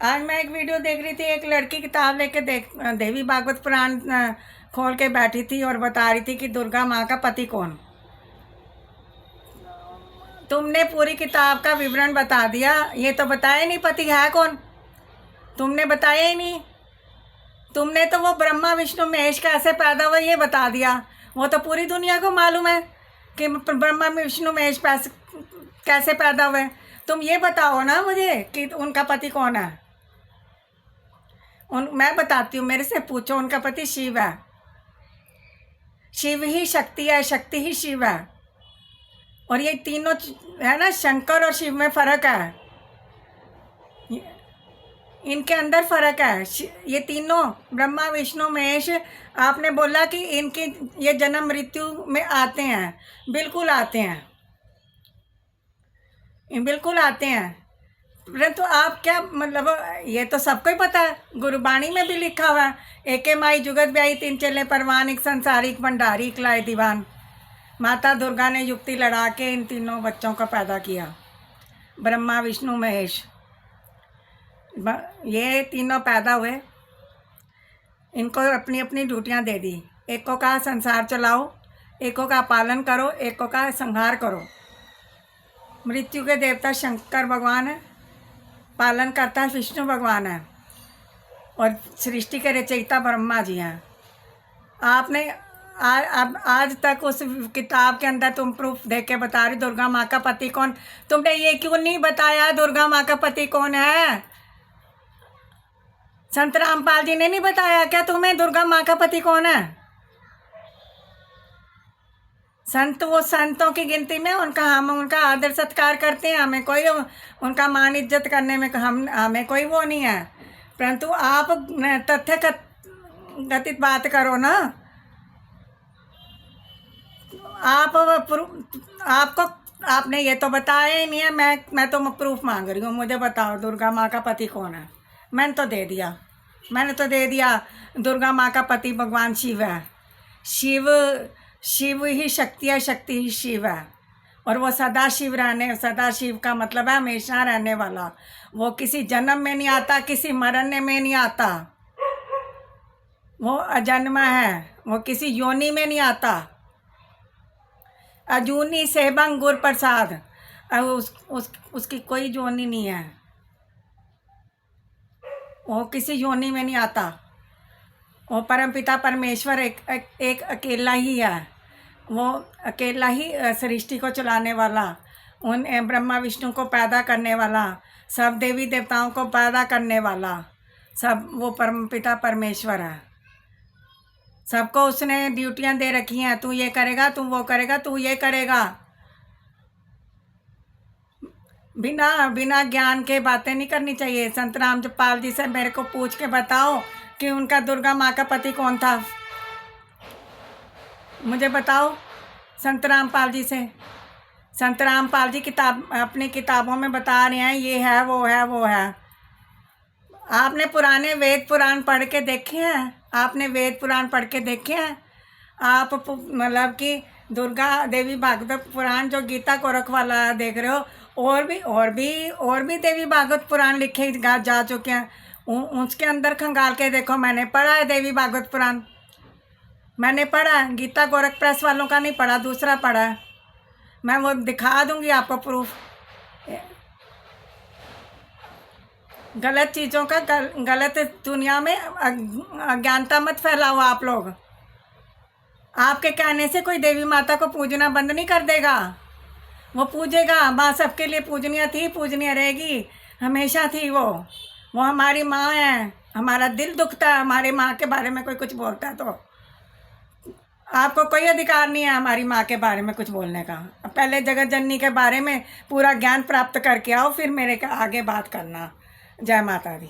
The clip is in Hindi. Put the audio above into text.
आज मैं एक वीडियो देख रही थी। एक लड़की किताब लेके देवी भागवत पुराण खोल के बैठी थी और बता रही थी कि दुर्गा माँ का पति कौन। तुमने पूरी किताब का विवरण बता दिया, ये तो बताया नहीं पति है कौन। तुमने बताया ही नहीं। तुमने तो वो ब्रह्मा विष्णु महेश कैसे पैदा हुआ ये बता दिया। वो तो पूरी दुनिया को मालूम है कि ब्रह्मा विष्णु महेश कैसे पैदा हुए। तुम ये बताओ ना मुझे कि उनका पति कौन है। मैं बताती हूँ, मेरे से पूछो। उनका पति शिव है। शिव ही शक्ति है, शक्ति ही शिव है। और ये तीनों है ना, शंकर और शिव में फर्क है। इनके अंदर फर्क है। ये तीनों ब्रह्मा विष्णु महेश, आपने बोला कि इनकी ये जन्म मृत्यु में आते हैं। बिल्कुल आते हैं, बिल्कुल आते हैं। परंतु आप क्या मतलब, ये तो सबको ही पता है, गुरबाणी में भी लिखा हुआ है। एके माई जुगत ब्याई तीन चले परवान, एक संसारिक भंडारी इकलाए दीवान। माता दुर्गा ने युक्ति लड़ा के इन तीनों बच्चों को पैदा किया, ब्रह्मा विष्णु महेश। ये तीनों पैदा हुए, इनको अपनी अपनी ड्यूटियां दे दी। एक को कहा संसार चलाओ, एक को कहा पालन करो, एक को कहा संहार करो। मृत्यु के देवता शंकर भगवान है, पालन करता विष्णु भगवान है, और सृष्टि के रचयिता ब्रह्मा जी हैं। आपने आज तक उस किताब के अंदर तुम प्रूफ दे के बता रही दुर्गा माँ का पति कौन। तुमने ये क्यों नहीं बताया दुर्गा माँ का पति कौन है। संत रामपाल जी ने नहीं बताया क्या तुम्हें दुर्गा माँ का पति कौन है। संत वो संतों की गिनती में, हम उनका आदर सत्कार करते हैं। हमें कोई उनका मान इज्जत करने में हमें कोई वो नहीं है। परंतु आप तथ्य कथित बात करो ना। आपको आपने ये तो बताया ही नहीं है। मैं तो प्रूफ मांग रही हूँ, मुझे बताओ दुर्गा माँ का पति कौन है। मैंने तो दे दिया। दुर्गा माँ का पति भगवान शिव है। शिव ही शक्ति है, शक्ति ही शिव है। और वो सदा शिव का मतलब है हमेशा रहने वाला। वो किसी जन्म में नहीं आता, किसी मरने में नहीं आता। वो अजन्मा है, वो किसी योनि में नहीं आता। अजूनी सेबंग गुर प्रसाद, उसकी कोई योनि नहीं है। वो किसी योनि में नहीं आता। वो परमपिता परमेश्वर एक अकेला ही है। वो अकेला ही सृष्टि को चलाने वाला, उन ब्रह्मा विष्णु को पैदा करने वाला, सब देवी देवताओं को पैदा करने वाला, सब वो परमपिता परमेश्वर है। सबको उसने ड्यूटियां दे रखी हैं। तू ये करेगा, तू वो करेगा, तू ये करेगा। बिना ज्ञान के बातें नहीं करनी चाहिए। संत रामपाल जी से मेरे को पूछ के बताओ कि उनका दुर्गा माँ का पति कौन था। मुझे बताओ संत रामपाल जी से। संत रामपाल जी अपनी किताबों में बता रहे हैं ये है वो है वो है। आपने पुराने वेद पुराण पढ़ के देखे हैं? आपने वेद पुराण पढ़ के देखे हैं? आप मतलब कि दुर्गा देवी भागवत पुराण जो गीता कोरख वाला देख रहे हो, और भी देवी भागवत पुराण लिखे जा चुके हैं। उसके अंदर खंगाल के देखो। मैंने पढ़ा है देवी भागवत पुराण, मैंने पढ़ा है। गीता गोरख प्रेस वालों का नहीं पढ़ा, दूसरा पढ़ा है। मैं वो दिखा दूंगी आपको प्रूफ। गलत चीज़ों का गलत दुनिया में अज्ञानता मत फैलाओ आप लोग। आपके कहने से कोई देवी माता को पूजना बंद नहीं कर देगा। वो पूजेगा। माँ सबके लिए पूजनीय थी, पूजनीय रहेगी, हमेशा थी। वो हमारी माँ है। हमारा दिल दुखता है हमारे माँ के बारे में कोई कुछ बोलता है तो। आपको कोई अधिकार नहीं है हमारी माँ के बारे में कुछ बोलने का। पहले जगत जननी के बारे में पूरा ज्ञान प्राप्त करके आओ, फिर मेरे आगे बात करना। जय माता दी।